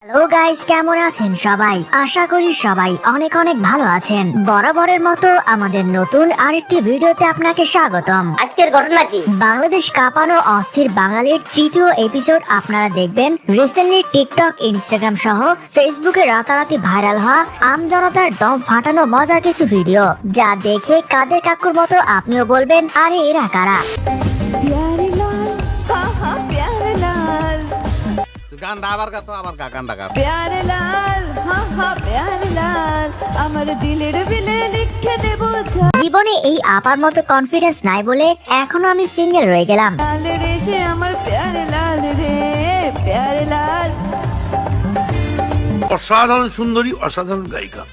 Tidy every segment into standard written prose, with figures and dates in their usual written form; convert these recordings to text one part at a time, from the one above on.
Hello guys, কেমন আছেন সবাই? আশা করি সবাই অনেক অনেক ভালো আছেন। বরাবরের মতো আমাদের নতুন আরেকটি ভিডিওতে আপনাকে স্বাগতম। আজকের ঘটনা কি? বাংলাদেশ কাঁপানো অস্থির বাঙালির তৃতীয় এপিসোড আপনারা দেখবেন। রিসেন্টলি টিকটক, ইনস্টাগ্রাম সহ ফেসবুকে রাতারাতি ভাইরাল হওয়া আমজনতার দম ফাটানো মজার কিছু ভিডিও, যা দেখে কাদের কাকুর মতো আপনিও বলবেন, আরে এরা কারা? प्यारे लाल हाँ हाँ प्यारे लाल গানটা আবার গা তো আবার গা গানটা গা प्यारे लाल हाँ हाँ प्यारे लाल আমার দিলের বিলে লিখে দেব জীবনে এই আপার মতো কনফিডেন্স নাই বলে এখনো আমি সিঙ্গেল রয়ে গেলাম। লাল রে সে আমার প্যারে লাল রে প্যারে লাল। অসাধারণ সুন্দরী, অসাধারণ গায়িকা।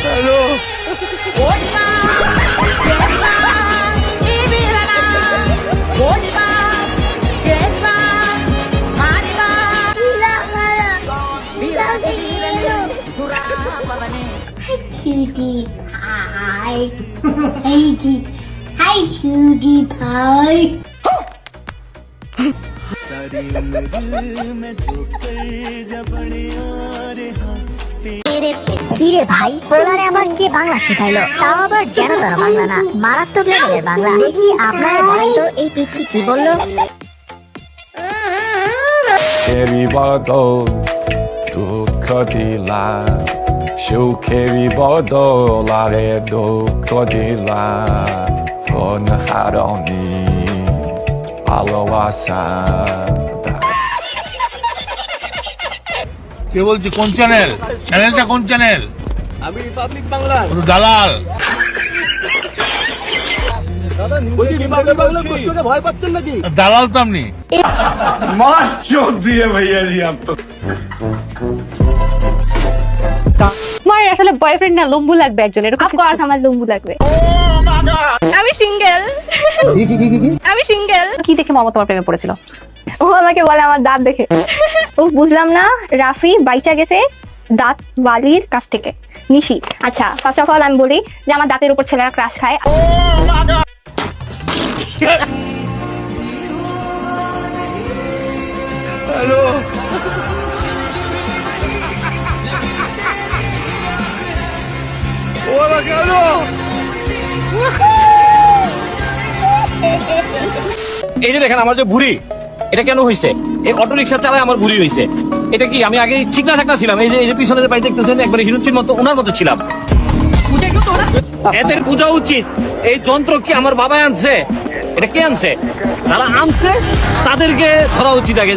Hello, Cutie pie. Hi, cutie pie. কিরে ভাই, পোলারে আবার কে বাংলা শিখাইলো? তাও আবার যেন তার বাংলা না, মারাত্মক লেভেলের বাংলা। দেখি আপনারা বলেন তো এই পিচ্ছি কি বললো? 캐리버도 두커디라 슈캐리버도 라레도 커디라 번하러니 알로와사 কে বলছি? কোন চ্যানেল? চ্যানেলটা কোন চ্যানেল? আমি রিপাবলিক বাংলা ও তো দালাল। দাদা বলছি রিপাবলিক বাংলা প্রশ্নকে ভয় পাচ্ছেন নাকি? দালাল তো আপনি। আমার আসলে বয়ফ্রেন্ড না, লম্বু লাগবে একজন, এরকম অফকোর্স আমার লম্বু লাগবে। আমি সিঙ্গেল। আমি সিঙ্গেল। কি দেখে মামা তোমার প্রেমে পড়েছিল? ও আমাকে বলে আমার দাঁত দেখে। ও বুঝলাম না, রাফি বাইচা গেছে দাঁত বালির কাছ থেকে। নিশি, আচ্ছা ফার্স্ট অফ অল আমি বলি যে আমার দাঁতের উপর ছেলেরা ক্রাশ খায়। এই যে দেখেন আমার যে ভুঁড়ি, এটা কেন হয়েছে? এই অটো রিক্সা চালায় আমার ভুঁড়ি হয়েছে। এটা কি আমি আগে ঠিক না থাকা ছিলাম? এই যে পিছনে যে বাড়ি দেখতেছেন, একবারে হিরুচির মতো ওনার মতো ছিলাম। এদের বোঝা উচিত এই যন্ত্র কি আমার বাবা আনছে? এটা কে আনছে? যারা আনছে তাদেরকে ধরা উচিত আগে।